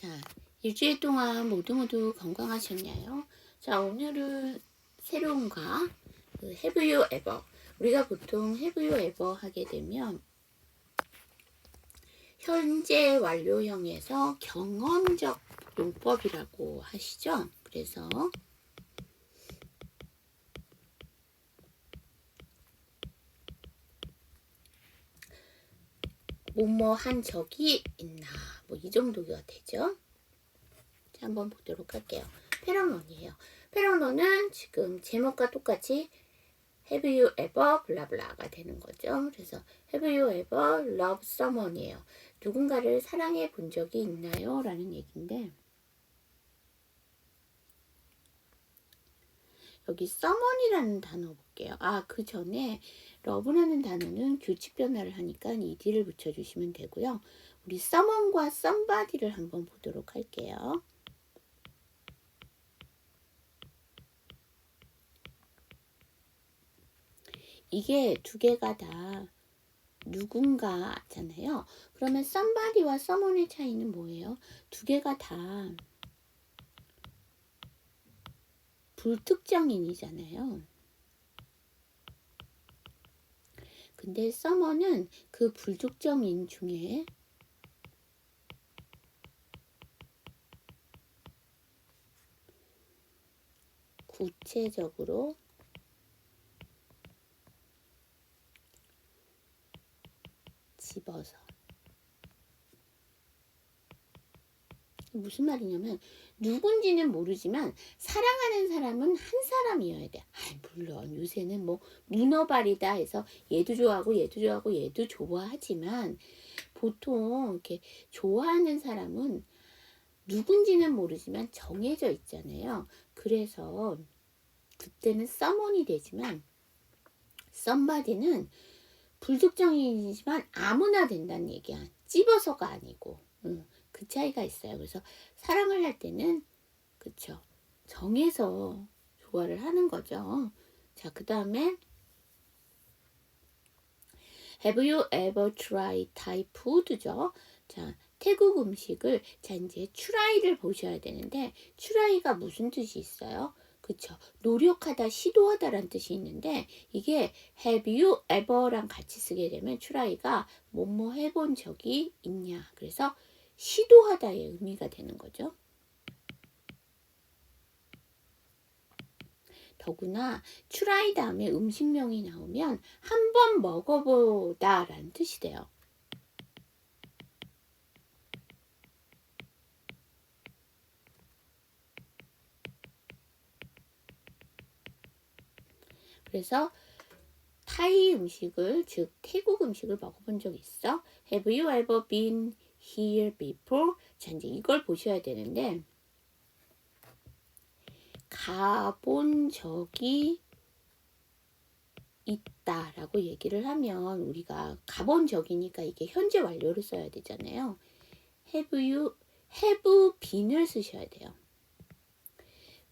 자, 일주일 동안 모두 건강하셨나요? 자, 오늘은 새로운 과, Have you ever? 우리가 보통 Have you ever 하게 되면 현재 완료형에서 경험적 용법이라고 하시죠? 그래서 뭐뭐 한 적이 있나, 뭐 이 정도가 되죠? 자, 한번 보도록 할게요. 패러논이에요. 패러논은 지금 제목과 똑같이 Have you ever 블라블라가 되는 거죠. 그래서 Have you ever loved someone이에요. 누군가를 사랑해 본 적이 있나요? 라는 얘기인데 여기 someone이라는 단어 볼게요. 그 전에 love라는 단어는 규칙 변화를 하니까 ed를 붙여주시면 되고요. 우리 someone과 somebody를 한번 보도록 할게요. 이게 두 개가 다 누군가잖아요. 그러면 somebody와 someone의 차이는 뭐예요? 두 개가 다 불특정인이잖아요. 근데 someone은 그 불특정인 중에 구체적으로 집어서 무슨 말이냐면 누군지는 모르지만 사랑하는 사람은 한 사람이어야 돼. 물론 요새는 뭐 문어발이다 해서 얘도 좋아하고 얘도 좋아하고 얘도 좋아하지만 보통 이렇게 좋아하는 사람은 누군지는 모르지만 정해져 있잖아요. 그래서 그때는 someone이 되지만 somebody는 불특정인이지만 아무나 된다는 얘기야. 찝어서가 아니고. 그 차이가 있어요. 그래서 사랑을 할 때는 그쵸, 정해서 조화를 하는 거죠. 자, 그 다음에 Have you ever tried Thai food죠? 자, 태국 음식을 이제 try를 보셔야 되는데 try가 무슨 뜻이 있어요? 그쵸, 노력하다, 시도하다라는 뜻이 있는데 이게 have you ever랑 같이 쓰게 되면 try가 뭐뭐 해본 적이 있냐, 그래서 시도하다의 의미가 되는 거죠. 더구나 try 다음에 음식명이 나오면 한 번 먹어보다 라는 뜻이 돼요. 그래서 타이 음식을, 즉 태국 음식을 먹어본 적 있어? Have you ever been here before? 자, 이제 이걸 보셔야 되는데 가본 적이 있다라고 얘기를 하면 우리가 가본 적이니까 이게 현재 완료를 써야 되잖아요. have been을 쓰셔야 돼요.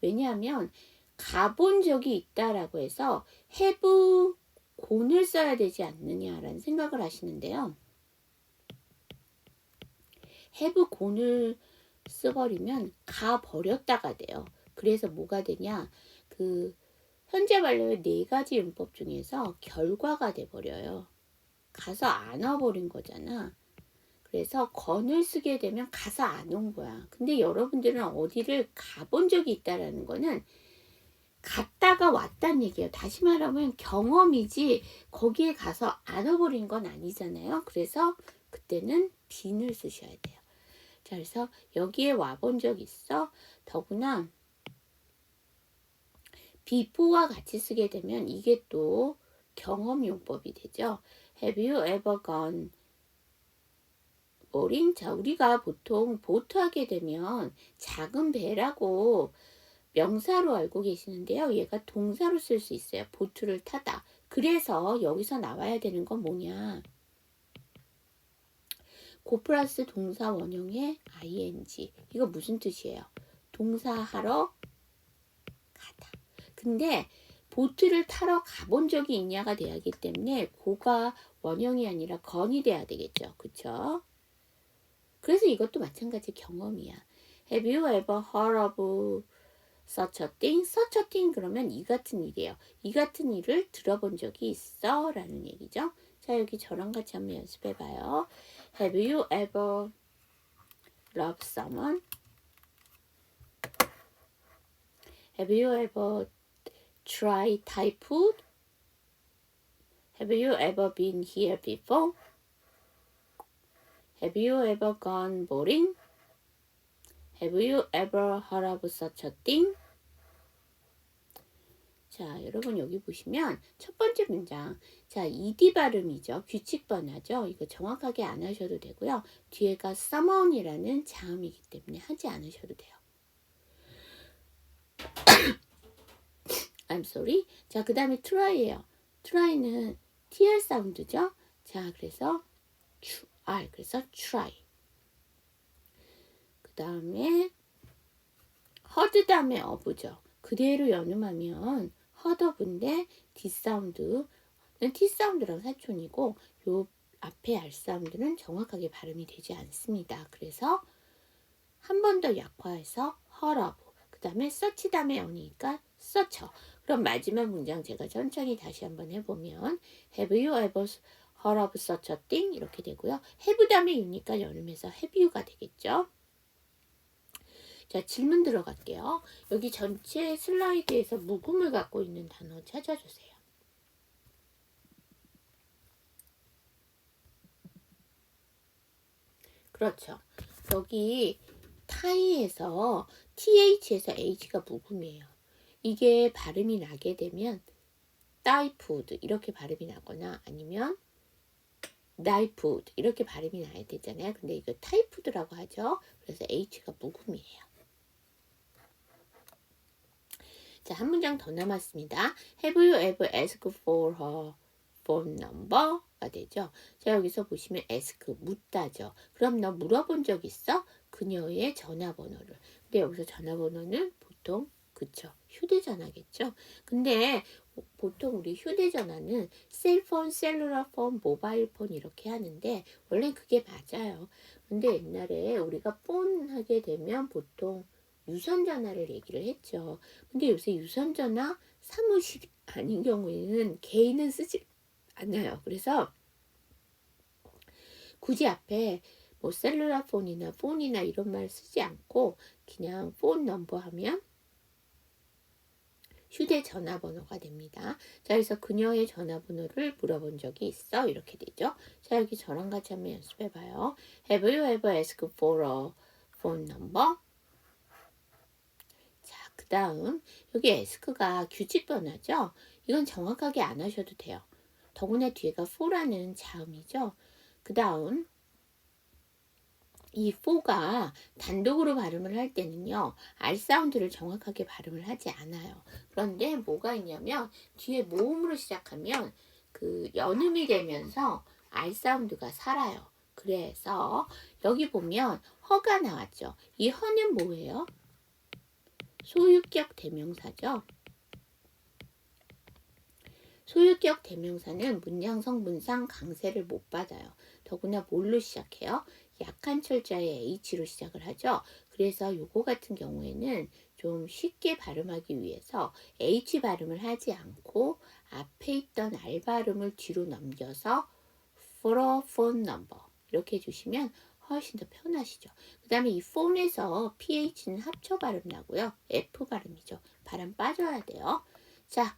왜냐하면 가본 적이 있다라고 해서 have gone을 써야 되지 않느냐라는 생각을 하시는데요. have gone을 써버리면 가버렸다가 돼요. 그래서 뭐가 되냐, 그 현재 완료의 4가지 문법 중에서 결과가 돼버려요. 가서 안 와버린 거잖아. 그래서 건을 쓰게 되면 가서 안 온 거야. 근데 여러분들은 어디를 가본 적이 있다라는 거는 갔다가 왔다는 얘기예요. 다시 말하면 경험이지 거기에 가서 안 와버린 건 아니잖아요. 그래서 그때는 빈을 쓰셔야 돼요. 자, 그래서 여기에 와본 적 있어? 더구나 before와 같이 쓰게 되면 이게 또 경험용법이 되죠. Have you ever gone boating? 자, 우리가 보통 보트 하게 되면 작은 배라고 명사로 알고 계시는데요. 얘가 동사로 쓸 수 있어요. 보트를 타다. 그래서 여기서 나와야 되는 건 뭐냐, 고 플러스 동사 원형의 ing. 이거 무슨 뜻이에요? 동사하러 가다. 근데 보트를 타러 가본 적이 있냐가 돼야 하기 때문에 고가 원형이 아니라 건이 돼야 되겠죠. 그쵸? 그래서 이것도 마찬가지 경험이야. Have you ever heard of such a thing? Such a thing 그러면 이 같은 일이에요. 이 같은 일을 들어본 적이 있어? 라는 얘기죠. 자, 여기 저랑 같이 한번 연습해봐요. Have you ever loved someone? Have you ever tried Thai food? Have you ever been here before? Have you ever gone bowling? Have you ever heard of such a thing? 자, 여러분 여기 보시면 첫 번째 문장. 자, ed 발음이죠. 규칙 번화죠. 이거 정확하게 안 하셔도 되고요. 뒤에가 someone이라는 자음이기 때문에 하지 않으셔도 돼요. I'm sorry. 자, 그 다음에 try예요. try는 tr 사운드죠. 자, 그래서 그래서 try. 그 다음에 heard 다음에 of죠. 그대로 연음하면 heard of인데 D 사운드는 T 사운드랑 사촌이고 요 앞에 R 사운드는 정확하게 발음이 되지 않습니다. 그래서 한 번 더 약화해서 heard of. 그 다음에 search 다음에 on이니까 search. 그럼 마지막 문장 제가 천천히 다시 한번 해보면 Have you ever heard of such a thing? 이렇게 되고요. have 다음에 you니까 연음해서 have you가 되겠죠. 자, 질문 들어갈게요. 여기 전체 슬라이드에서 묵음을 갖고 있는 단어 찾아주세요. 그렇죠. 여기 타이에서 th에서 h가 묵음이에요. 이게 발음이 나게 되면 다이푸드 이렇게 발음이 나거나 아니면 나이푸드 이렇게 발음이 나야 되잖아요. 근데 이거 타이푸드라고 하죠. 그래서 h가 묵음이에요. 자, 한 문장 더 남았습니다. Have you ever asked for her phone number가 되죠. 자, 여기서 보시면 ask 묻다죠. 그럼 너 물어본 적 있어? 그녀의 전화번호를. 근데 여기서 전화번호는 보통 그쵸, 휴대전화겠죠. 근데 보통 우리 휴대전화는 셀폰, 셀룰라폰, 모바일폰 이렇게 하는데 원래 그게 맞아요. 근데 옛날에 우리가 폰 하게 되면 보통 유선전화를 얘기를 했죠. 근데 요새 유선전화 사무실 아닌 경우에는 개인은 쓰지 않아요. 그래서 굳이 앞에 뭐 셀룰라폰이나 폰이나 이런 말 쓰지 않고 그냥 폰 넘버 하면 휴대전화번호가 됩니다. 자, 그래서 그녀의 전화번호를 물어본 적이 있어? 이렇게 되죠. 자, 여기 저랑 같이 한번 연습해봐요. Have you ever asked for a phone number? 자, 그 다음 여기 ask가 규칙 변화죠. 이건 정확하게 안 하셔도 돼요. 더구나 뒤에가 for라는 자음이죠. 그 다음 이 for가 단독으로 발음을 할 때는요. R 사운드를 정확하게 발음을 하지 않아요. 그런데 뭐가 있냐면 뒤에 모음으로 시작하면 그 연음이 되면서 R 사운드가 살아요. 그래서 여기 보면 허가 나왔죠. 이 허는 뭐예요? 소유격 대명사죠. 소유격 대명사는 문장 성분상 강세를 못 받아요. 더구나 뭘로 시작해요? 약한 철자의 H로 시작을 하죠. 그래서 요거 같은 경우에는 좀 쉽게 발음하기 위해서 H 발음을 하지 않고 앞에 있던 R 발음을 뒤로 넘겨서 for a phone number 이렇게 해주시면 훨씬 더 편하시죠. 그 다음에 이 phone에서 PH는 합쳐 발음 나고요. F 발음이죠. 발음 빠져야 돼요. 자,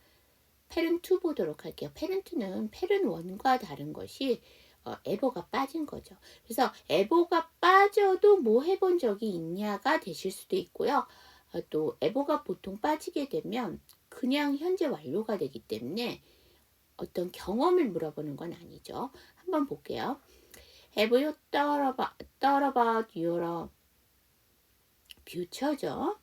parent 2 보도록 할게요. parent는 parent 1과 다른 것이 에버가 빠진 거죠. 그래서 에버가 빠져도 뭐 해본 적이 있냐가 되실 수도 있고요. 또 에버가 보통 빠지게 되면 그냥 현재 완료가 되기 때문에 어떤 경험을 물어보는 건 아니죠. 한번 볼게요. Have you thought about your future죠?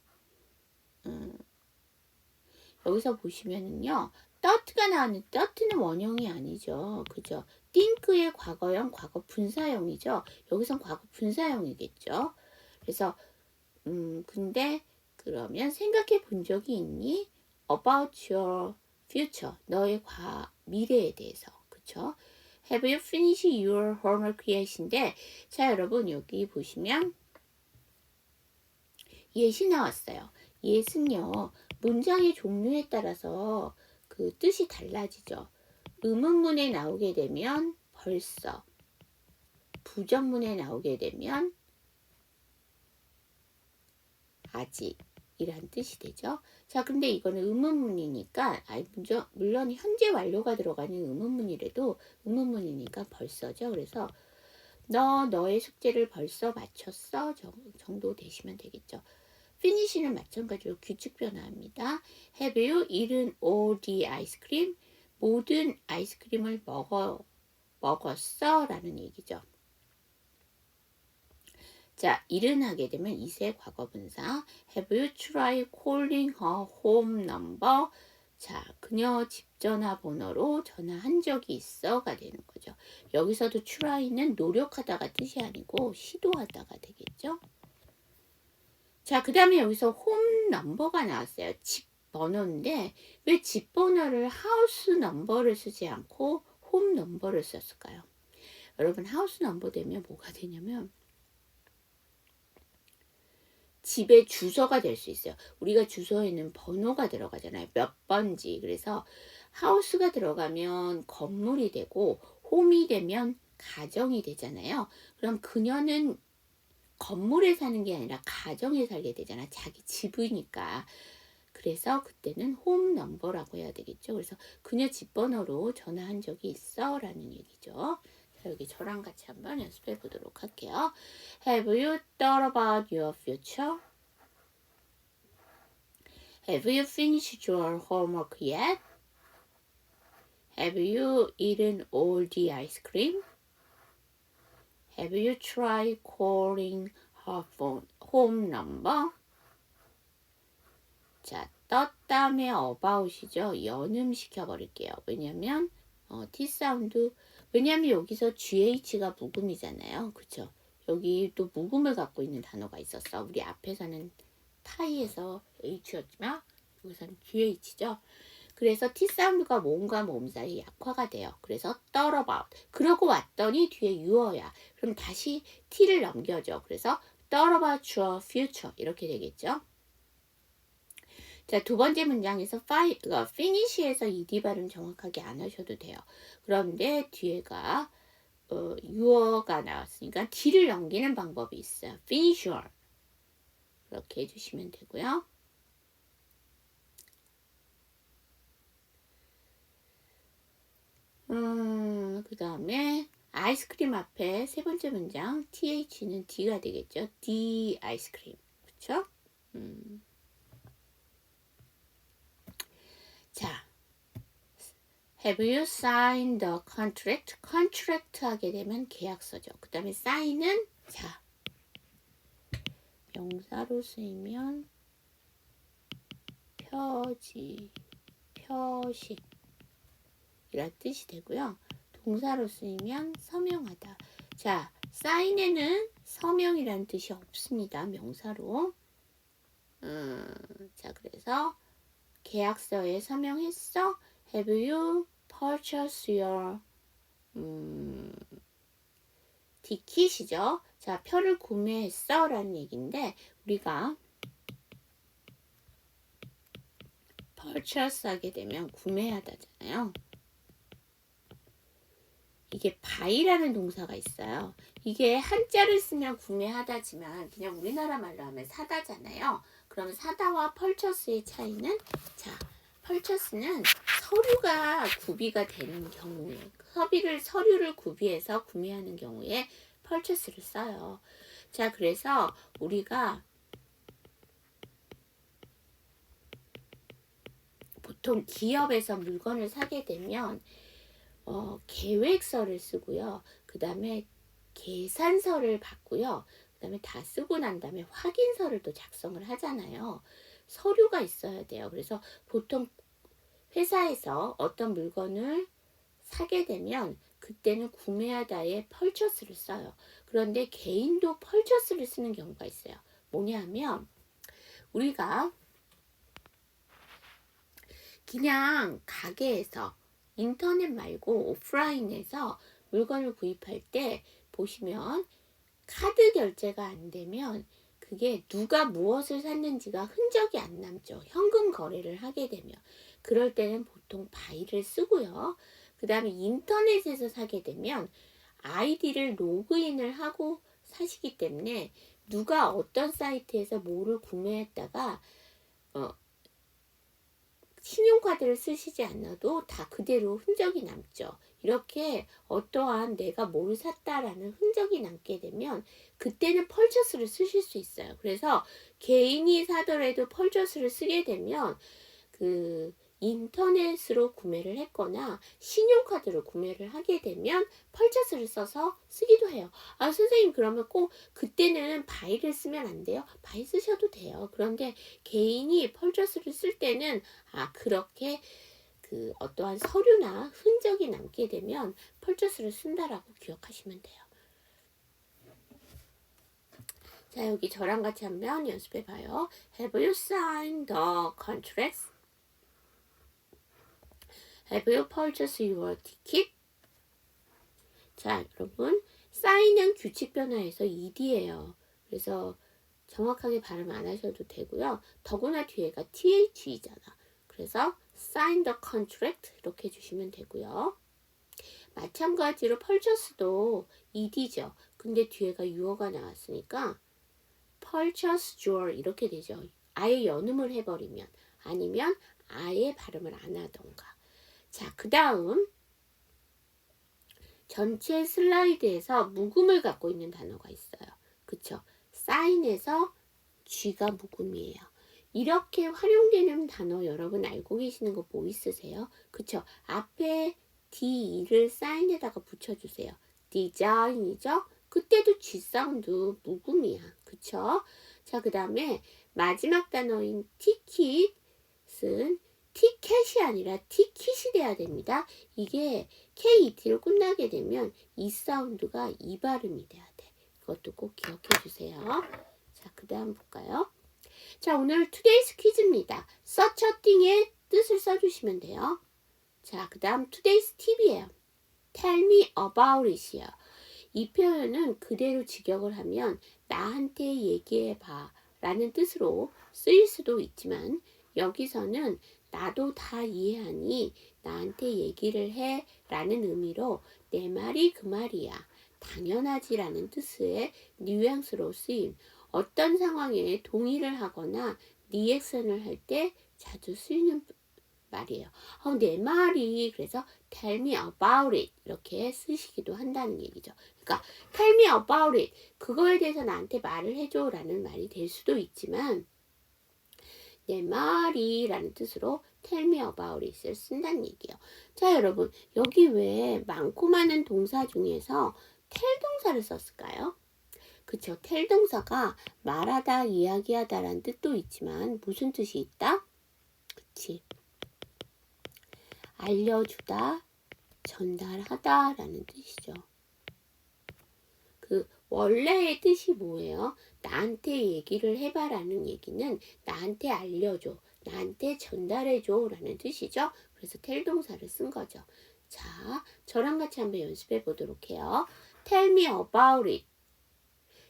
여기서 보시면은요. thought가 나왔는데 thought는 원형이 아니죠. 그죠? think의 과거형, 과거 분사형이죠. 여기선 과거 분사형이겠죠. 그래서 근데 그러면 생각해 본 적이 있니? About your future. 너의 미래에 대해서. 그쵸? Have you finished your homework yet인데, 자, 여러분, 여기 보시면 yet이 나왔어요. yet은요, 문장의 종류에 따라서 그 뜻이 달라지죠. 의문문에 나오게 되면 벌써, 부정문에 나오게 되면 아직 이란 뜻이 되죠. 자, 근데 이거는 의문문이니까, 물론 현재 완료가 들어가는 의문문이라도 의문문이니까 벌써죠. 그래서 너의 숙제를 벌써 마쳤어? 정도 되시면 되겠죠. finish는 마찬가지로 규칙 변화합니다. Have you eaten all the ice cream? 모든 아이스크림을 먹었어? 라는 얘기죠. 자, 일은 하게 되면 이세 과거분사. Have you tried calling her home number? 자, 그녀 집전화 번호로 전화한 적이 있어가 되는 거죠. 여기서도 try는 노력하다가 뜻이 아니고 시도하다가 되겠죠. 자, 그 다음에 여기서 home number가 나왔어요. 집 번호인데 왜 집 번호를 house number를 쓰지 않고 home number를 썼을까요? 여러분, house number 되면 뭐가 되냐면 집의 주소가 될 수 있어요. 우리가 주소에는 번호가 들어가잖아요. 몇 번지. 그래서 하우스가 들어가면 건물이 되고 홈이 되면 가정이 되잖아요. 그럼 그녀는 건물에 사는 게 아니라 가정에 살게 되잖아. 자기 집이니까. 그래서 그때는 홈 넘버라고 해야 되겠죠. 그래서 그녀 집 번호로 전화한 적이 있어? 라는 얘기죠. 여기 저랑 같이 한번 연습해 보도록 할게요. Have you thought about your future? Have you finished your homework yet? Have you eaten all the ice cream? Have you tried calling her home number? 자, 다음에 about이죠. 연음시켜 버릴게요. 왜냐면 T 사운드, 왜냐면 여기서 GH가 묵음이잖아요. 그쵸? 여기 또 묵음을 갖고 있는 단어가 있었어. 우리 앞에서는 타이에서 H였지만 여기서는 GH죠. 그래서 T 사운드가 몸과 몸 사이 약화가 돼요. 그래서 thought about. 그러고 왔더니 뒤에 you어야. 그럼 다시 T를 넘겨줘. 그래서 thought about your future. 이렇게 되겠죠. 자, 두 번째 문장에서 finish에서 ed 발음 정확하게 안 하셔도 돼요. 그런데 뒤에가 you가 나왔으니까 T를 넘기는 방법이 있어요. finish your. 이렇게 해주시면 되고요. 그 다음에 아이스크림 앞에 세 번째 문장 TH는 D가 되겠죠. D 아이스크림. 그쵸? 자, have you signed the contract? contract 하게 되면 계약서죠. 그 다음에 sign은 자, 명사로 쓰이면 표지, 표식 이란 뜻이 되고요. 동사로 쓰이면 서명하다. 자, sign에는 서명이란 뜻이 없습니다. 명사로. 자, 그래서 계약서에 서명했어? Have you purchased your 티켓이죠? 자, 표를 구매했어? 라는 얘기인데 우리가 purchase 하게 되면 구매하다잖아요. 이게 buy라는 동사가 있어요. 이게 한자를 쓰면 구매하다지만 그냥 우리나라 말로 하면 사다잖아요. 그러면 사다와 purchase의 차이는 자, purchase는 서류가 구비가 되는 경우에 서류를 구비해서 구매하는 경우에 purchase를 써요. 자, 그래서 우리가 보통 기업에서 물건을 사게 되면 계획서를 쓰고요. 그 다음에 계산서를 받고요. 그 다음에 다 쓰고 난 다음에 확인서를 또 작성을 하잖아요. 서류가 있어야 돼요. 그래서 보통 회사에서 어떤 물건을 사게 되면 그때는 구매하다에 purchase를 써요. 그런데 개인도 purchase를 쓰는 경우가 있어요. 뭐냐면 우리가 그냥 가게에서 인터넷 말고 오프라인에서 물건을 구입할 때 보시면 카드 결제가 안 되면 그게 누가 무엇을 샀는지가 흔적이 안 남죠. 현금 거래를 하게 되면. 그럴 때는 보통 바이를 쓰고요. 그 다음에 인터넷에서 사게 되면 아이디를 로그인을 하고 사시기 때문에 누가 어떤 사이트에서 뭐를 구매했다가 신용카드를 쓰시지 않아도 다 그대로 흔적이 남죠. 이렇게 어떠한 내가 뭘 샀다라는 흔적이 남게 되면 그때는 펄처스를 쓰실 수 있어요. 그래서 개인이 사더라도 펄처스를 쓰게 되면 그 인터넷으로 구매를 했거나 신용카드로 구매를 하게 되면 펄처스를 써서 쓰기도 해요. 아, 선생님 그러면 꼭 그때는 바이를 쓰면 안 돼요? 바이 쓰셔도 돼요. 그런데 개인이 펄처스를 쓸 때는 그렇게 그 어떠한 서류나 흔적이 남게 되면 펄처스를 쓴다라고 기억하시면 돼요. 자, 여기 저랑 같이 한번 연습해 봐요. Have you signed the contracts? Have you purchased your ticket? 자, 여러분, sign은 규칙 변화에서 ed예요. 그래서 정확하게 발음 안 하셔도 되고요. 더구나 뒤에가 th잖아. 그래서 sign the contract 이렇게 해주시면 되고요. 마찬가지로 purchase도 ed죠. 근데 뒤에가 yu어가 나왔으니까 purchase your 이렇게 되죠. 아예 연음을 해버리면 아니면 아예 발음을 안 하던가. 자, 그 다음 전체 슬라이드에서 묵음을 갖고 있는 단어가 있어요. 그쵸? sign에서 G가 묵음이에요. 이렇게 활용되는 단어 여러분 알고 계시는 거 뭐 있으세요? 그쵸? 앞에 D를 sign에다가 붙여주세요. design이죠? 그때도 G 사운드 묵음이야. 그쵸? 자, 그 다음에 마지막 단어인 ticket은 티켓이 아니라 티킷이 돼야 됩니다. 이게 KET로 끝나게 되면 이 사운드가 이 발음이 돼야 돼. 이것도 꼭 기억해 주세요. 자, 그 다음 볼까요? 자, 오늘 today's 퀴즈입니다. such a thing의 뜻을 써주시면 돼요. 자, 그 다음 today's 팁이에요. tell me about it이요. 이 표현은 그대로 직역을 하면 나한테 얘기해봐 라는 뜻으로 쓰일 수도 있지만 여기서는 나도 다 이해하니 나한테 얘기를 해 라는 의미로 내 말이 그 말이야. 당연하지 라는 뜻의 뉘앙스로 쓰임. 어떤 상황에 동의를 하거나 리액션을 할 때 자주 쓰이는 말이에요. 내 말이 그래서 tell me about it 이렇게 쓰시기도 한다는 얘기죠. 그러니까 tell me about it 그거에 대해서 나한테 말을 해줘 라는 말이 될 수도 있지만 내 말이 라는 뜻으로 tell me about it을 쓴다는 얘기예요. 자, 여러분 여기 왜 많고 많은 동사 중에서 tell 동사를 썼을까요? 그쵸? tell 동사가 말하다, 이야기하다 라는 뜻도 있지만 무슨 뜻이 있다? 그치? 알려주다, 전달하다 라는 뜻이죠. 그 원래의 뜻이 뭐예요? 나한테 얘기를 해봐 라는 얘기는 나한테 알려줘, 나한테 전달해줘 라는 뜻이죠. 그래서 tell 동사를 쓴 거죠. 자, 저랑 같이 한번 연습해 보도록 해요. tell me about it.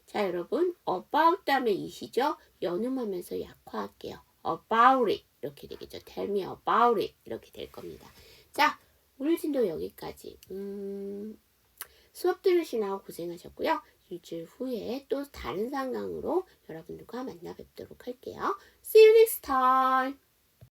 자, 여러분 about 다음에 it이죠. 연음하면서 약화할게요. about it 이렇게 되겠죠. tell me about it 이렇게 될 겁니다. 자, 오늘 진도 여기까지. 수업 들으시느라 고생하셨고요. 일주일 후에 또 다른 상황으로 여러분들과 만나 뵙도록 할게요. See you next